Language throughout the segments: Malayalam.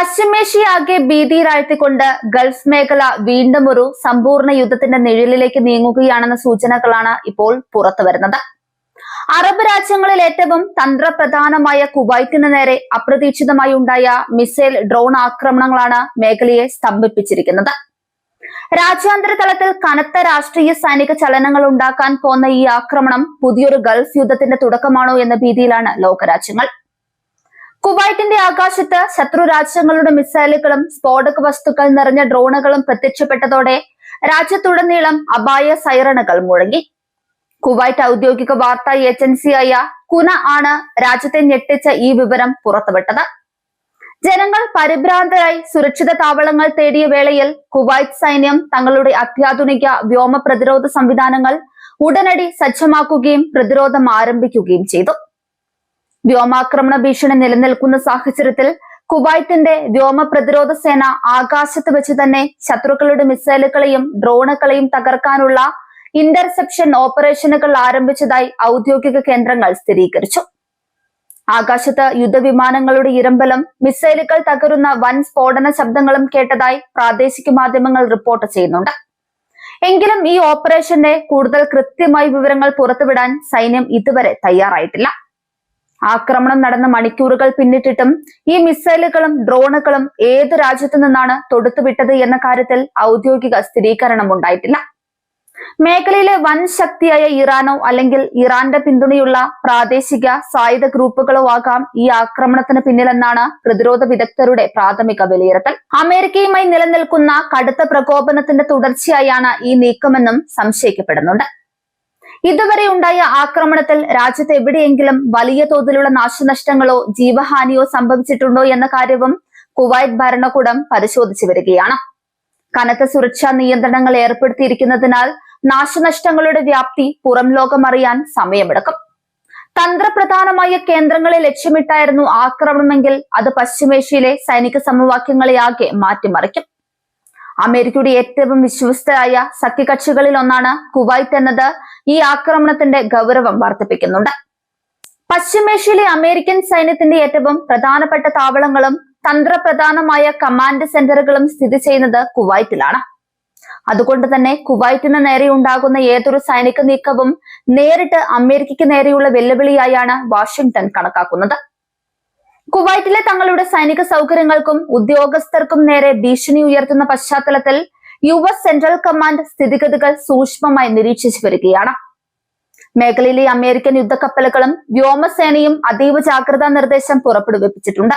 പശ്ചിമേഷ്യയാകെ ഭീതിയിലാഴ്ത്തിക്കൊണ്ട് ഗൾഫ് മേഖല വീണ്ടും ഒരു സമ്പൂർണ്ണ യുദ്ധത്തിന്റെ നിഴലിലേക്ക് നീങ്ങുകയാണെന്ന സൂചനകളാണ് ഇപ്പോൾ പുറത്തുവരുന്നത്. അറബ് രാജ്യങ്ങളിൽ ഏറ്റവും തന്ത്രപ്രധാനമായ കുവൈറ്റിന് നേരെ അപ്രതീക്ഷിതമായി ഉണ്ടായ മിസൈൽ ഡ്രോൺ ആക്രമണങ്ങളാണ് മേഖലയെ സ്തംഭിപ്പിച്ചിരിക്കുന്നത്. രാജ്യാന്തര തലത്തിൽ കനത്ത രാഷ്ട്രീയ സൈനിക ചലനങ്ങൾ ഉണ്ടാക്കാൻ പോന്ന ഈ ആക്രമണം പുതിയൊരു ഗൾഫ് യുദ്ധത്തിന്റെ തുടക്കമാണോ എന്ന ഭീതിയിലാണ് ലോകരാജ്യങ്ങൾ. കുവൈറ്റിന്റെ ആകാശത്ത് ശത്രു രാജ്യങ്ങളുടെ മിസൈലുകളും സ്ഫോടക വസ്തുക്കൾ നിറഞ്ഞ ഡ്രോണുകളും പ്രത്യക്ഷപ്പെട്ടതോടെ രാജ്യത്തുടനീളം അപായ സൈറണുകൾ മുഴങ്ങി. കുവൈറ്റ് ഔദ്യോഗിക വാർത്താ ഏജൻസിയായ കുന ആണ് രാജ്യത്തെ ഞെട്ടിച്ച ഈ വിവരം പുറത്തുവിട്ടത്. ജനങ്ങൾ പരിഭ്രാന്തരായി സുരക്ഷിത താവളങ്ങൾ തേടിയ വേളയിൽ കുവൈറ്റ് സൈന്യം തങ്ങളുടെ അത്യാധുനിക വ്യോമ പ്രതിരോധ സംവിധാനങ്ങൾ ഉടനടി സജ്ജമാക്കുകയും പ്രതിരോധം ആരംഭിക്കുകയും ചെയ്തു. വ്യോമാക്രമണ ഭീഷണി നിലനിൽക്കുന്ന സാഹചര്യത്തിൽ കുവൈറ്റിന്റെ വ്യോമ പ്രതിരോധ സേന ആകാശത്ത് വെച്ച് തന്നെ ശത്രുക്കളുടെ മിസൈലുകളെയും ഡ്രോണുകളെയും തകർക്കാനുള്ള ഇന്റർസെപ്ഷൻ ഓപ്പറേഷനുകൾ ആരംഭിച്ചതായി ഔദ്യോഗിക കേന്ദ്രങ്ങൾ സ്ഥിരീകരിച്ചു. ആകാശത്ത് യുദ്ധവിമാനങ്ങളുടെ ഇരമ്പലും മിസൈലുകൾ തകരുന്ന വൻ സ്ഫോടന ശബ്ദങ്ങളും കേട്ടതായി പ്രാദേശിക മാധ്യമങ്ങൾ റിപ്പോർട്ട് ചെയ്യുന്നുണ്ട്. എങ്കിലും ഈ ഓപ്പറേഷന്റെ കൂടുതൽ കൃത്യമായ വിവരങ്ങൾ പുറത്തുവിടാൻ സൈന്യം ഇതുവരെ തയ്യാറായിട്ടില്ല. ആക്രമണം നടന്ന മണിക്കൂറുകൾ പിന്നിട്ടിട്ടും ഈ മിസൈലുകളും ഡ്രോണുകളും ഏത് രാജ്യത്തു നിന്നാണ് തൊടുത്തുവിട്ടത് എന്ന കാര്യത്തിൽ ഔദ്യോഗിക സ്ഥിരീകരണം ഉണ്ടായിട്ടില്ല. മേഖലയിലെ വൻ ശക്തിയായ ഇറാനോ അല്ലെങ്കിൽ ഇറാന്റെ പിന്തുണയുള്ള പ്രാദേശിക സായുധ ഗ്രൂപ്പുകളോ ആകാം ഈ ആക്രമണത്തിന് പിന്നിലെന്നാണ് പ്രതിരോധ വിദഗ്ധരുടെ പ്രാഥമിക വിലയിരുത്തൽ. അമേരിക്കയുമായി നിലനിൽക്കുന്ന കടുത്ത പ്രകോപനത്തിന്റെ തുടർച്ചയായാണ് ഈ നീക്കമെന്നും സംശയിക്കപ്പെടുന്നുണ്ട്. ഇതുവരെ ഉണ്ടായ ആക്രമണത്തിൽ രാജ്യത്ത് എവിടെയെങ്കിലും വലിയ തോതിലുള്ള നാശനഷ്ടങ്ങളോ ജീവഹാനിയോ സംഭവിച്ചിട്ടുണ്ടോ എന്ന കാര്യവും കുവൈറ്റ് ഭരണകൂടം പരിശോധിച്ചു വരികയാണ്. കനത്ത സുരക്ഷാ നിയന്ത്രണങ്ങൾ ഏർപ്പെടുത്തിയിരിക്കുന്നതിനാൽ നാശനഷ്ടങ്ങളുടെ വ്യാപ്തി പുറം ലോകം അറിയാൻ സമയമെടുക്കും. തന്ത്രപ്രധാനമായ കേന്ദ്രങ്ങളെ ലക്ഷ്യമിട്ടായിരുന്നു ആക്രമണമെങ്കിൽ അത് പശ്ചിമേഷ്യയിലെ സൈനിക സമവാക്യങ്ങളെ ആകെ മാറ്റിമറിക്കും. അമേരിക്കയുടെ ഏറ്റവും വിശ്വസ്തരായ സഖ്യകക്ഷികളിൽ ഒന്നാണ് കുവൈറ്റ് എന്നത് ഈ ആക്രമണത്തിന്റെ ഗൗരവം വർദ്ധിപ്പിക്കുന്നുണ്ട്. പശ്ചിമേഷ്യയിലെ അമേരിക്കൻ സൈന്യത്തിന്റെ ഏറ്റവും പ്രധാനപ്പെട്ട താവളങ്ങളും തന്ത്രപ്രധാനമായ കമാൻഡ് സെന്ററുകളും സ്ഥിതി ചെയ്യുന്നത് കുവൈറ്റിലാണ്. അതുകൊണ്ട് തന്നെ കുവൈറ്റിന് നേരെ ഉണ്ടാകുന്ന ഏതൊരു സൈനിക നീക്കവും നേരിട്ട് അമേരിക്കയ്ക്ക് നേരെയുള്ള വെല്ലുവിളിയായാണ് വാഷിംഗ്ടൺ കണക്കാക്കുന്നത്. കുവൈറ്റിലെ തങ്ങളുടെ സൈനിക സൗകര്യങ്ങൾക്കും ഉദ്യോഗസ്ഥർക്കും നേരെ ഭീഷണി ഉയർത്തുന്ന പശ്ചാത്തലത്തിൽ US സെൻട്രൽ കമാൻഡ് സ്ഥിതിഗതികൾ സൂക്ഷ്മമായി നിരീക്ഷിച്ചു വരികയാണ്. മേഖലയിലെ അമേരിക്കൻ യുദ്ധക്കപ്പലുകളും വ്യോമസേനയും അതീവ ജാഗ്രതാ നിർദ്ദേശം പുറപ്പെടുവിപ്പിച്ചിട്ടുണ്ട്.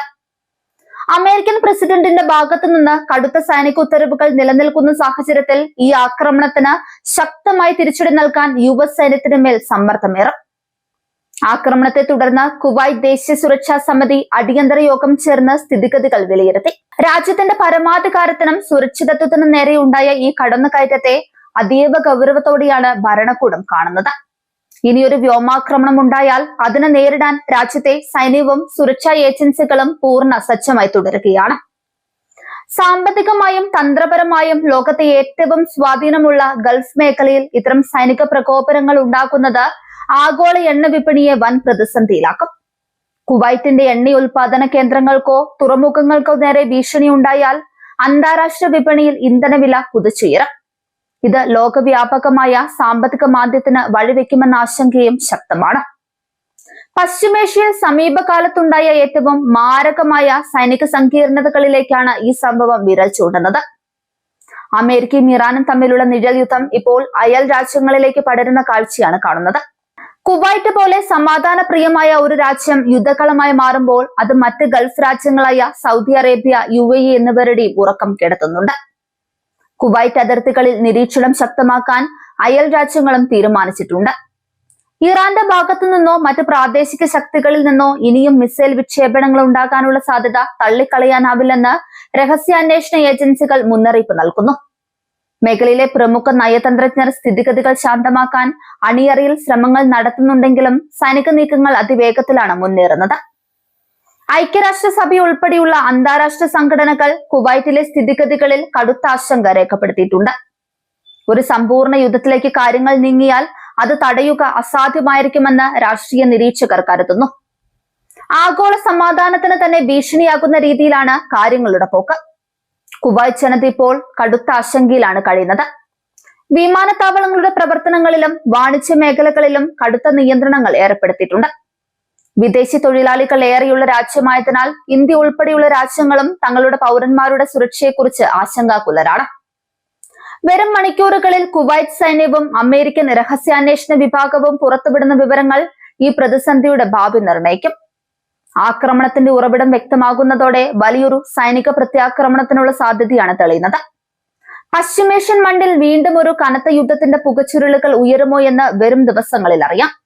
അമേരിക്കൻ പ്രസിഡന്റിന്റെ ഭാഗത്തു നിന്ന് കടുത്ത സൈനിക ഉത്തരവുകൾ നിലനിൽക്കുന്ന സാഹചര്യത്തിൽ ഈ ആക്രമണത്തിന് ശക്തമായി തിരിച്ചടി നൽകാൻ US സൈന്യത്തിന് മേൽ സമ്മർദ്ദമേറും. ആക്രമണത്തെ തുടർന്ന് കുവൈറ്റ് ദേശീയ സുരക്ഷാ സമിതി അടിയന്തര യോഗം ചേർന്ന് സ്ഥിതിഗതികൾ വിലയിരുത്തി. രാജ്യത്തിന്റെ പരമാധികാരത്തിനും സുരക്ഷിതത്വത്തിനും നേരെയുണ്ടായ ഈ കടന്നുകയറ്റത്തെ അതീവ ഗൗരവത്തോടെയാണ് ഭരണകൂടം കാണുന്നത്. ഇനിയൊരു വ്യോമാക്രമണം ഉണ്ടായാൽ അതിനെ നേരിടാൻ രാജ്യത്തെ സൈന്യവും സുരക്ഷാ ഏജൻസികളും പൂർണ്ണ സജ്ജമായി തുടരുകയാണ്. സാമ്പത്തികമായും തന്ത്രപരമായും ലോകത്തെ ഏറ്റവും സ്വാധീനമുള്ള ഗൾഫ് മേഖലയിൽ ഇത്തരം സൈനിക പ്രകോപനങ്ങൾ ഉണ്ടാക്കുന്നത് ആഗോള എണ്ണ വിപണിയെ വൻ പ്രതിസന്ധിയിലാക്കും. കുവൈറ്റിന്റെ എണ്ണ ഉൽപാദന കേന്ദ്രങ്ങൾക്കോ തുറമുഖങ്ങൾക്കോ നേരെ ഭീഷണി ഉണ്ടായാൽ അന്താരാഷ്ട്ര വിപണിയിൽ ഇന്ധനവില കുതിച്ചുയരും. ഇത് ലോകവ്യാപകമായ സാമ്പത്തിക മാന്ദ്യത്തിന് വഴിവെക്കുമെന്ന ആശങ്കയും ശക്തമാണ്. പശ്ചിമേഷ്യയിൽ സമീപകാലത്തുണ്ടായ ഏറ്റവും മാരകമായ സൈനിക സങ്കീർണതകളിലേക്കാണ് ഈ സംഭവം വിരൽ ചൂണ്ടുന്നത്. അമേരിക്കയും ഇറാനും തമ്മിലുള്ള നിഴൽ യുദ്ധം ഇപ്പോൾ അയൽ രാജ്യങ്ങളിലേക്ക് പടരുന്ന കാഴ്ചയാണ് കാണുന്നത്. കുവൈറ്റ് പോലെ സമാധാന പ്രിയമായ ഒരു രാജ്യം യുദ്ധകളമായി മാറുമ്പോൾ അത് മറ്റ് ഗൾഫ് രാജ്യങ്ങളായ സൗദി അറേബ്യ, UAE എന്നിവരുടെയും ഉറക്കം കെടുത്തുന്നുണ്ട്. കുവൈറ്റ് അതിർത്തികളിൽ നിരീക്ഷണം ശക്തമാക്കാൻ അയൽ രാജ്യങ്ങളും തീരുമാനിച്ചിട്ടുണ്ട്. ഇറാന്റെ ഭാഗത്തു നിന്നോ മറ്റ് പ്രാദേശിക ശക്തികളിൽ നിന്നോ ഇനിയും മിസൈൽ വിക്ഷേപണങ്ങൾ ഉണ്ടാകാനുള്ള സാധ്യത തള്ളിക്കളയാനാവില്ലെന്ന് രഹസ്യാന്വേഷണ ഏജൻസികൾ മുന്നറിയിപ്പ് നൽകുന്നു. മേഖലയിലെ പ്രമുഖ നയതന്ത്രജ്ഞർ സ്ഥിതിഗതികൾ ശാന്തമാക്കാൻ അണിയറയിൽ ശ്രമങ്ങൾ നടത്തുന്നുണ്ടെങ്കിലും സൈനിക നീക്കങ്ങൾ അതിവേഗത്തിലാണ് മുന്നേറുന്നത്. ഐക്യരാഷ്ട്രസഭ ഉൾപ്പെടെയുള്ള അന്താരാഷ്ട്ര സംഘടനകൾ കുവൈറ്റിലെ സ്ഥിതിഗതികളിൽ കടുത്ത ആശങ്ക രേഖപ്പെടുത്തിയിട്ടുണ്ട്. ഒരു സമ്പൂർണ്ണ യുദ്ധത്തിലേക്ക് കാര്യങ്ങൾ നീങ്ങിയാൽ അത് തടയുക അസാധ്യമായിരിക്കുമെന്ന് രാഷ്ട്രീയ നിരീക്ഷകർ കരുതുന്നു. ആഗോള സമാധാനത്തിന് തന്നെ ഭീഷണിയാകുന്ന രീതിയിലാണ് കാര്യങ്ങളുടെ പോക്ക്. കുവൈറ്റ് ജനത ഇപ്പോൾ കടുത്ത ആശങ്കയിലാണ് കഴിയുന്നത്. വിമാനത്താവളങ്ങളുടെ പ്രവർത്തനങ്ങളിലും വാണിജ്യ മേഖലകളിലും കടുത്ത നിയന്ത്രണങ്ങൾ ഏർപ്പെടുത്തിയിട്ടുണ്ട്. വിദേശി തൊഴിലാളികൾ ഏറെയുള്ള രാജ്യമായതിനാൽ ഇന്ത്യ ഉൾപ്പെടെയുള്ള രാജ്യങ്ങളും തങ്ങളുടെ പൗരന്മാരുടെ സുരക്ഷയെക്കുറിച്ച് ആശങ്കാകുലരാണ്. വരും മണിക്കൂറുകളിൽ കുവൈറ്റ് സൈന്യവും അമേരിക്കൻ രഹസ്യാന്വേഷണ വിഭാഗവും പുറത്തുവിടുന്ന വിവരങ്ങൾ ഈ പ്രതിസന്ധിയുടെ ഭാവി നിർണ്ണയിക്കും. ആക്രമണത്തിന്റെ ഉറവിടം വ്യക്തമാകുന്നതോടെ വലിയൊരു സൈനിക പ്രത്യാക്രമണത്തിനുള്ള സാധ്യതയാണ് തെളിയുന്നത്. പശ്ചിമേഷ്യൻ മണ്ണിൽ വീണ്ടും ഒരു കനത്ത യുദ്ധത്തിന്റെ പുകച്ചുരുളുകൾ ഉയരുമോ എന്ന് വരും ദിവസങ്ങളിൽ അറിയാം.